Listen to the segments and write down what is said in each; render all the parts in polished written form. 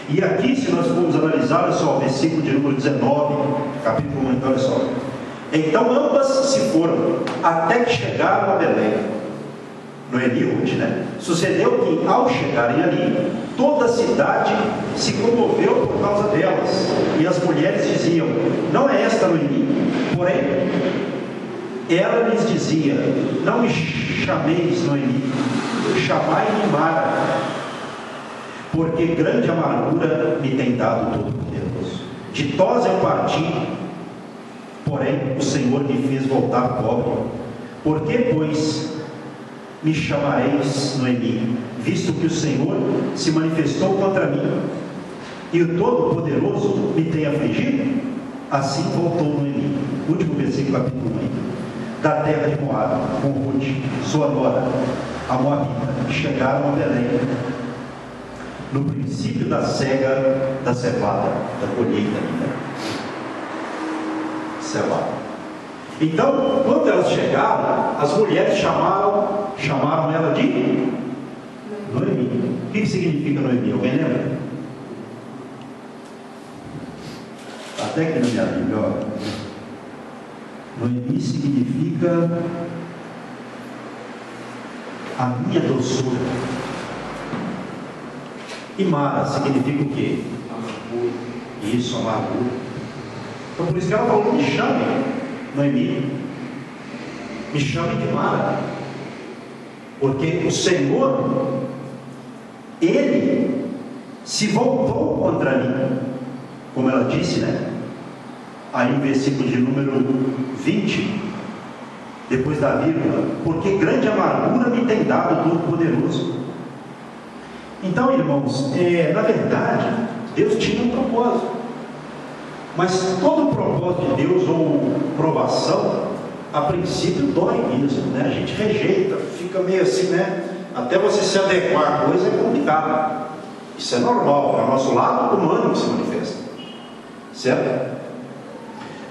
E aqui, se nós formos analisar, olha só, versículo de número 19, capítulo 1, então olha só. Então ambas se foram, até que chegaram a Belém, Noemi e Ruth, né? Sucedeu que, ao chegarem ali, toda a cidade se comoveu por causa delas, e as mulheres diziam: não é esta Noemi? Porém, ela lhes dizia: não me chameis Noemi, chamai-me Mara, porque grande amargura me tem dado Todo-Poderoso. Ditosa eu parti, porém o Senhor me fez voltar pobre. Por que, pois, me chamareis Noemi, visto que o Senhor se manifestou contra mim, e o Todo-Poderoso me tem afligido? Assim voltou Noemi, último versículo, capítulo 1, da terra de Moabe, com Ruth, sua nora, a Moabita, chegaram a Belém, no princípio da cega da cevada, da colheita, cevada. Então, quando elas chegaram, as mulheres chamaram ela de Noemi. O que significa Noemi? Alguém lembra? Até que na minha Bíblia, ó. Noemi significa a minha doçura. E Mara significa o quê? Amargura. Isso, amargura. Então por isso que ela falou: me chame Noemi, me chame de Mara, porque o Senhor, Ele se voltou contra mim, como ela disse, né? Aí no versículo de número 20, depois da vírgula: porque grande amargura me tem dado Todo-Poderoso. Então, irmãos, na verdade, Deus tinha um propósito, mas todo o propósito de Deus, ou provação, a princípio dói mesmo, né? A gente rejeita, fica meio assim, né? Até você se adequar à coisa é complicado. Isso é normal, é o nosso lado humano que se manifesta, certo?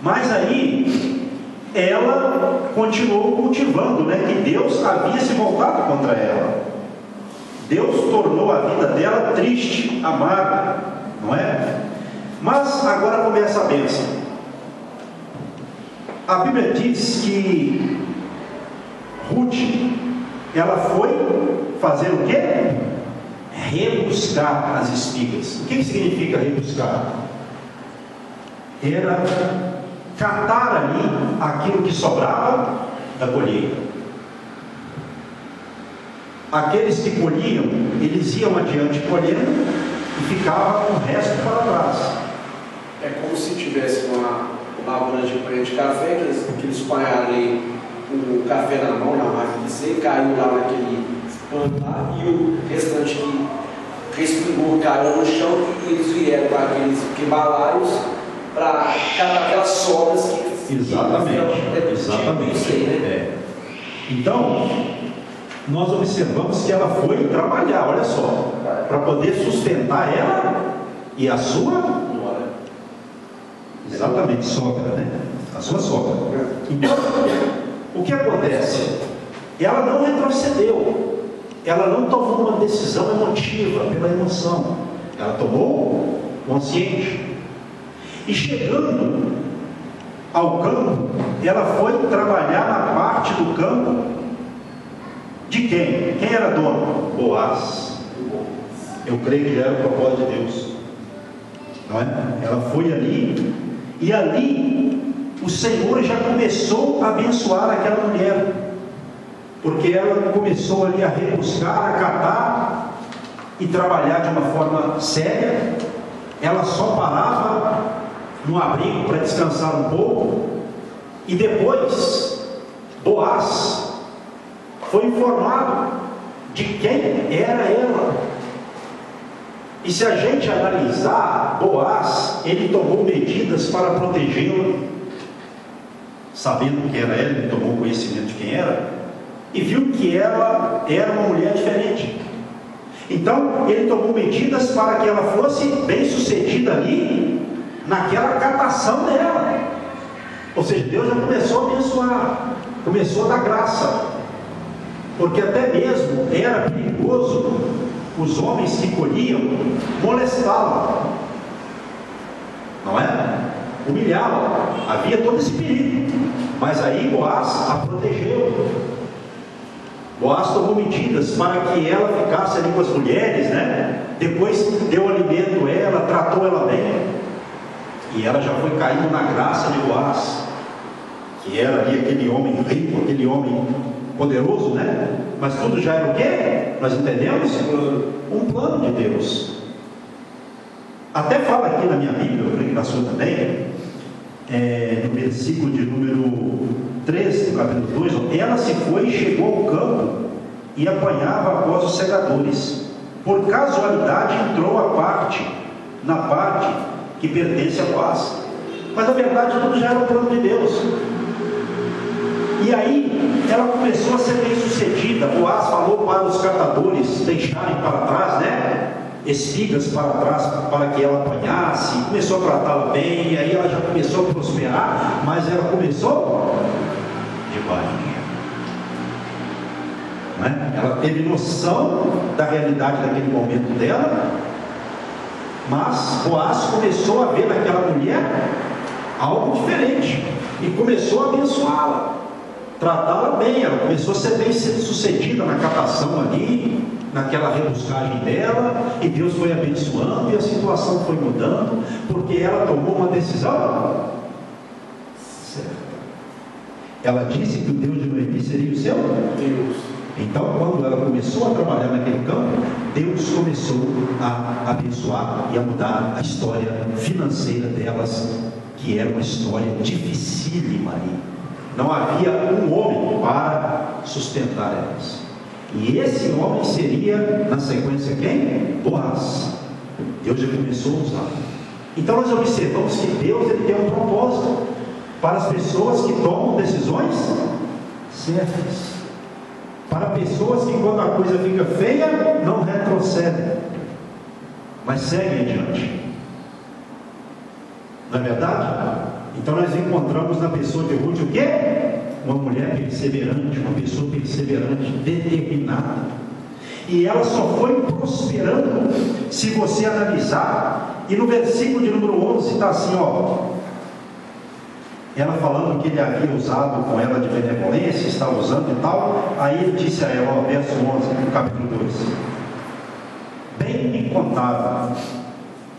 Mas aí ela continuou cultivando, né? Que Deus havia se voltado contra ela. Deus tornou a vida dela triste, amarga, não é? Mas agora começa a bênção. A Bíblia diz que Ruth, ela foi fazer o quê? Rebuscar as espigas. O que significa rebuscar? Era catar ali aquilo que sobrava da colheita. Aqueles que colhiam, eles iam adiante colhendo e ficava com o resto para trás. É como se tivesse uma lavoura de colheita de café, que eles panharam ali o café na mão, na máquina de secar, caiu lá naquele plantar, e o restante que respingou caiu no chão, e eles vieram com aqueles quebalares para catar aquelas sobras que... Exatamente. Isso aí, né? Então, nós observamos que ela foi trabalhar, olha só, para poder sustentar ela e a sua... Exatamente, sogra, né? A sua sogra. Então, o que acontece? Ela não retrocedeu, ela não tomou uma decisão emotiva, pela emoção, ela tomou consciente. E chegando ao campo, ela foi trabalhar na parte do campo de quem? Quem era dono? Boaz. Eu creio que era o propósito de Deus, não é? Ela foi ali, e ali o Senhor já começou a abençoar aquela mulher, porque ela começou ali a rebuscar, a catar e trabalhar de uma forma séria. Ela só parava no abrigo para descansar um pouco, e depois Boaz foi informado de quem era ela. E se a gente analisar, Boaz, ele tomou medidas para protegê-la, sabendo que era ela, ele tomou conhecimento de quem era, e viu que ela era uma mulher diferente. Então ele tomou medidas para que ela fosse bem sucedida ali, naquela catação dela. Ou seja, Deus já começou a abençoar, começou a dar graça, porque até mesmo era perigoso os homens que colhiam molestá-la, não é? Humilhá-la. Havia todo esse perigo, mas aí Boaz a protegeu. Boaz tomou medidas para que ela ficasse ali com as mulheres, né? Depois deu alimento a ela, tratou ela bem, e ela já foi caindo na graça de Boaz, que era ali aquele homem rico, aquele homem poderoso, né? Mas tudo já era o quê? Nós entendemos? Um plano de Deus. Até fala aqui na minha Bíblia, eu creio que na sua também, no versículo de número 13, do capítulo 2, ela se foi e chegou ao campo e apanhava após os segadores. Por casualidade entrou na parte que pertence a Boaz. Mas na verdade tudo já era o plano de Deus. E aí ela começou a ser bem sucedida. Boaz falou para os catadores deixarem para trás, né, espigas para trás, para que ela apanhasse. Começou a tratá-la bem, e aí ela já começou a prosperar, mas ela começou de baixo, né? Ela teve noção da realidade daquele momento dela, mas Boaz começou a ver naquela mulher algo diferente, e começou a abençoá-la, tratá-la bem. Ela começou a ser bem sucedida na captação ali, naquela rebuscagem dela, e Deus foi abençoando, e a situação foi mudando, porque ela tomou uma decisão certa. Ela disse que o Deus de Noemi seria o seu Deus. Então, quando ela começou a trabalhar naquele campo, Deus começou a abençoar e a mudar a história financeira delas, que era uma história dificílima ali. Não havia um homem para sustentar elas. E esse homem seria, na sequência, quem? Boaz. Deus já começou a usar. Então nós observamos que Deus, ele tem um propósito para as pessoas que tomam decisões certas, para pessoas que, quando a coisa fica feia, não retrocedem, mas seguem adiante. Não é verdade? Então nós encontramos na pessoa de Ruth o quê? Uma mulher perseverante, uma pessoa perseverante, determinada. E ela só foi prosperando, se você analisar. E no versículo de número 11 está assim, ó, ela falando que ele havia usado com ela de benevolência, está usando e tal. Aí ele disse a ela, ó, verso 11 do capítulo 2: bem me contava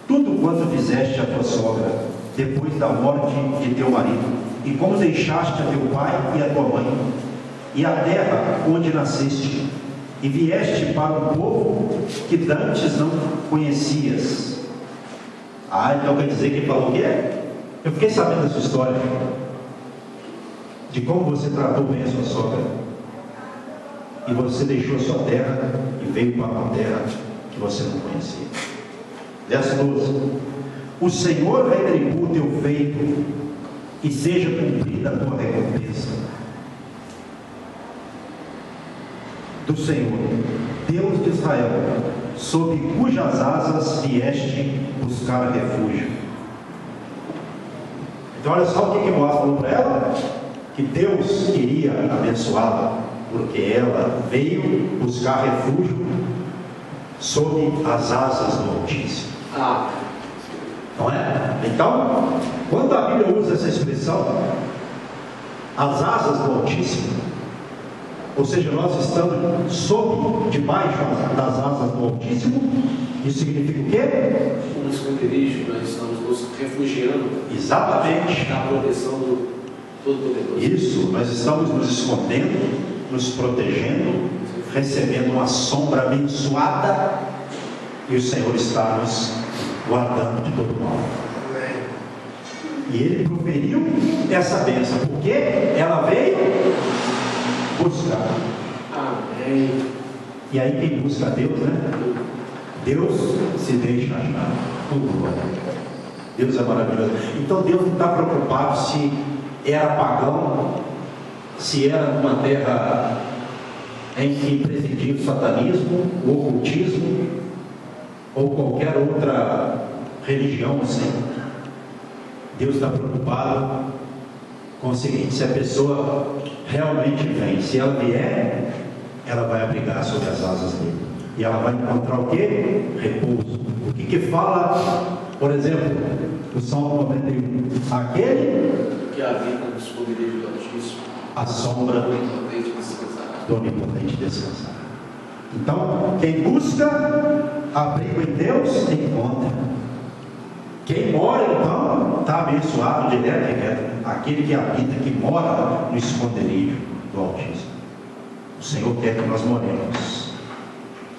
tudo quanto fizeste a tua sogra depois da morte de teu marido, e como deixaste a teu pai e a tua mãe, e a terra onde nasceste, e vieste para um povo que dantes não conhecias. Então quer dizer que ele falou o quê? Eu fiquei sabendo dessa história, de como você tratou bem a sua sogra, e você deixou a sua terra e veio para uma terra que você não conhecia. Verso 12: o Senhor retribua o teu feito, e seja cumprida a tua recompensa. Do Senhor, Deus de Israel, sob cujas asas vieste buscar refúgio. Então olha só o que Boaz falou para ela: que Deus queria abençoá-la, porque ela veio buscar refúgio sob as asas do Altíssimo. Não é? Então, quando a Bíblia usa essa expressão, as asas do Altíssimo, ou seja, nós estamos sob, debaixo das asas do Altíssimo, isso significa o quê? Um esconderijo, nós estamos nos refugiando. Exatamente. Da proteção do Todo-Poderoso. Isso, nós estamos nos escondendo, nos protegendo, recebendo uma sombra abençoada, e o Senhor está nos guardando de todo mal. E ele proferiu essa bênção, porque ela veio buscar. Amém. E aí quem busca a Deus, né? Deus se deixa achar. Deus é maravilhoso. Então Deus não está preocupado se era pagão, se era numa terra em que presidia o satanismo, o ocultismo, ou qualquer outra religião assim. Deus está preocupado com o seguinte: se a pessoa realmente vem, se ela vier, ela vai abrigar sob as asas dele. E ela vai encontrar o quê? Repouso. O que fala, por exemplo, o Salmo 91? Aquele que habita no esconderijo do Altíssimo, a sombra do Onipotente descansará. do Onipotente descansará. Então, quem busca abrigo em Deus, encontra. Quem mora, então, está abençoado direto e reto. Aquele que habita, que mora no esconderijo do Altíssimo. O Senhor quer que nós moremos.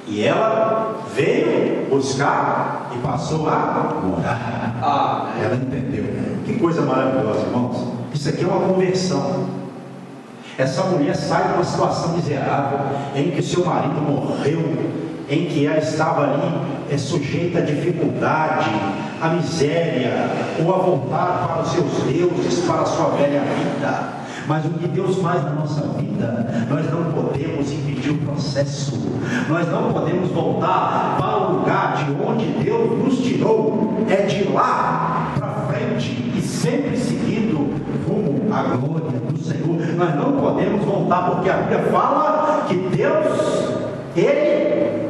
E ela veio buscar e passou a morar. Ela entendeu. Que coisa maravilhosa, irmãos. Isso aqui é uma conversão. Essa mulher sai de uma situação miserável, em que seu marido morreu, em que ela estava ali sujeita à dificuldade, à miséria, ou a voltar para os seus deuses, para a sua velha vida. Mas o que Deus faz na nossa vida, nós não podemos impedir o processo. Nós não podemos voltar para o lugar de onde Deus nos tirou. É de lá para frente e sempre seguindo rumo à glória do Senhor. Nós não podemos voltar, porque a Bíblia fala que Deus, Ele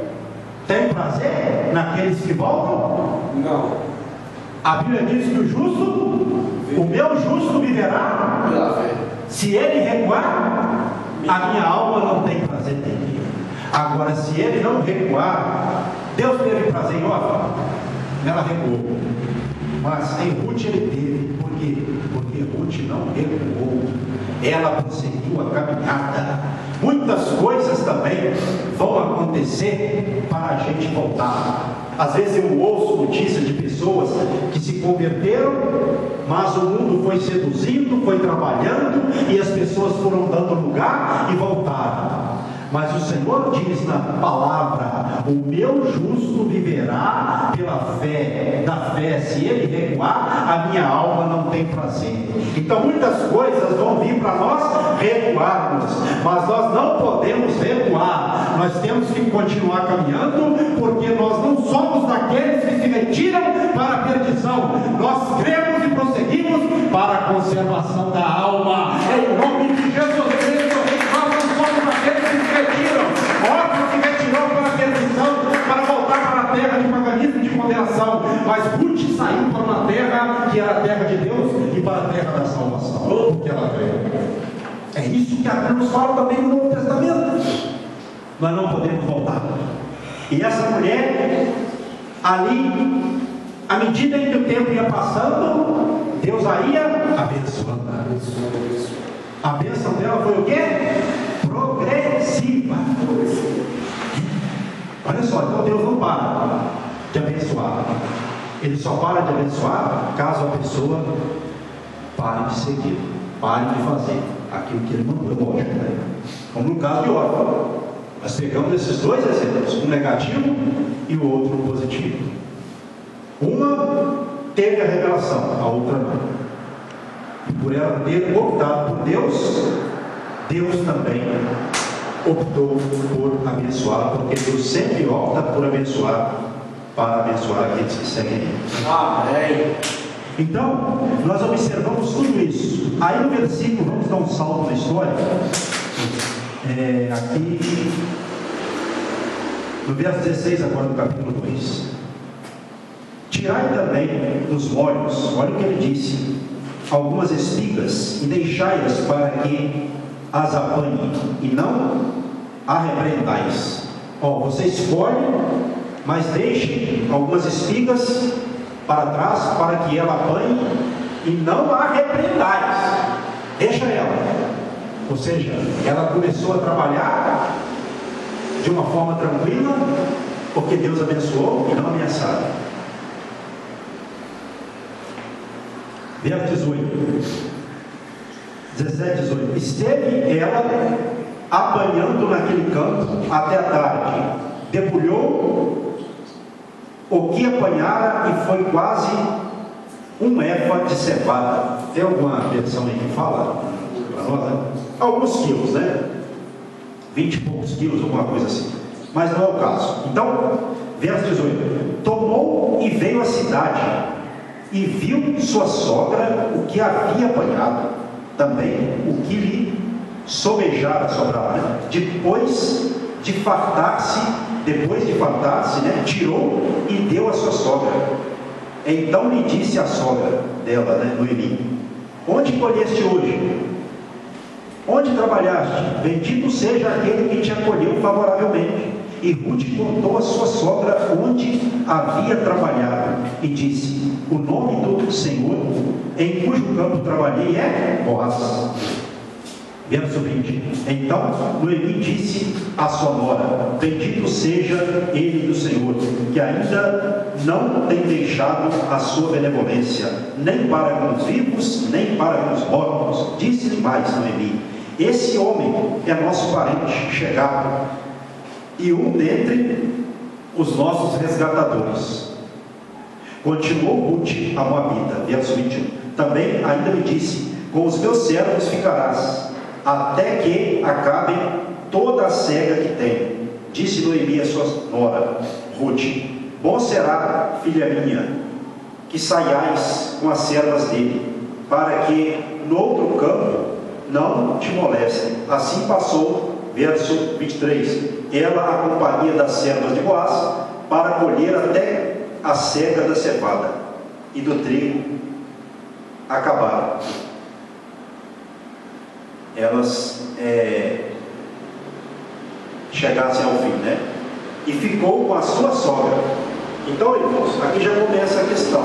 tem prazer naqueles que voltam? Não. A Bíblia diz que o justo, o meu justo viverá pela fé. Se ele recuar, a minha alma não tem prazer nele. Agora, se ele não recuar, Deus teve prazer em Orfa? Ela recuou. Mas em Ruth ele teve. Por quê? Porque Ruth não recuou. Ela prosseguiu a caminhada. Muitas coisas também vão acontecer para a gente voltar. Às vezes eu ouço notícias de pessoas que se converteram, mas o mundo foi seduzindo, foi trabalhando, e as pessoas foram dando lugar e voltaram. Mas o Senhor diz na palavra: o meu justo viverá pela fé. Da fé, se ele recuar, a minha alma não tem prazer. Então muitas coisas vão vir para nós recuarmos, mas nós não podemos recuar. Nós temos que continuar caminhando, porque nós não somos daqueles que se retiram para a perdição. Nós cremos e prosseguimos para a conservação da alma. Em nome de Jesus Cristo, nós não somos daqueles que se retiram. Outro se retirou para a perdição, para voltar para a terra de paganismo e de condenação. Mas Ruth saiu para uma terra que era a terra de Deus e para a terra da salvação. Porque ela veio. É isso que a Bíblia nos fala também no Novo Testamento. Nós não podemos voltar. E essa mulher, ali, à medida em que o tempo ia passando, Deus a ia abençoando. A bênção dela foi o quê? Progressiva. Olha só, então Deus não para de abençoar. Ele só para de abençoar caso a pessoa pare de seguir, pare de fazer aquilo que ele mandou. É lógico, né? Como no caso de Orfa. Nós pegamos esses dois exemplos, um negativo e o outro positivo. Uma teve a revelação, a outra não. E por ela ter optado por Deus, Deus também optou por abençoar, porque Deus sempre opta por abençoar, para abençoar aqueles que seguem Ele. Amém. Então, nós observamos tudo isso. Aí no versículo, vamos dar um salto na história. Aqui no verso 16 agora do capítulo 2: tirai também dos molhos, olha o que ele disse, algumas espigas, e deixai-as para que as apanhe, e não a repreendais. Você escolhe, mas deixe algumas espigas para trás, para que ela apanhe, e não a repreendais. Deixa ela. Ou seja, ela começou a trabalhar de uma forma tranquila, porque Deus abençoou e não ameaçaram. Verso 18, 17, 18. Esteve ela apanhando naquele campo até a tarde, debulhou o que apanhara e foi quase um éfa de cevada. Tem alguma versão aí que fala para nós, né? Alguns quilos, né? 20 e poucos quilos, alguma coisa assim. Mas não é o caso. Então, verso 18: tomou e veio à cidade, e viu sua sogra o que havia apanhado, também o que lhe sobejara, sobrava, depois de fartar-se depois de fartar-se, né, tirou e deu à sua sogra. Então lhe disse a sogra dela, né, Noemi: onde colheste hoje? Onde trabalhaste? Bendito seja aquele que te acolheu favoravelmente. E Ruth contou à sua sogra onde havia trabalhado e disse: o nome do Senhor em cujo campo trabalhei é Boaz. Verso 20. Então Noemi disse à sua nora: bendito seja ele do Senhor, que ainda não tem deixado a sua benevolência, nem para com os vivos, nem para com os mortos. Disse-lhe mais Noemi: esse homem é nosso parente chegado, e um dentre os nossos resgatadores. Continuou Ruth a Moabita, verso 21. Também ainda me disse: com os meus servos ficarás, até que acabe toda a cega que tem. Disse Noemi a sua nora Ruth: bom será, filha minha, que saiais com as servas dele, para que no outro campo não te molestem. Assim passou, verso 23, ela a companhia das servas de Boaz, para colher até a cega da cevada e do trigo acabaram. Elas chegassem ao fim, né? E ficou com a sua sogra. Então, irmãos, aqui já começa a questão.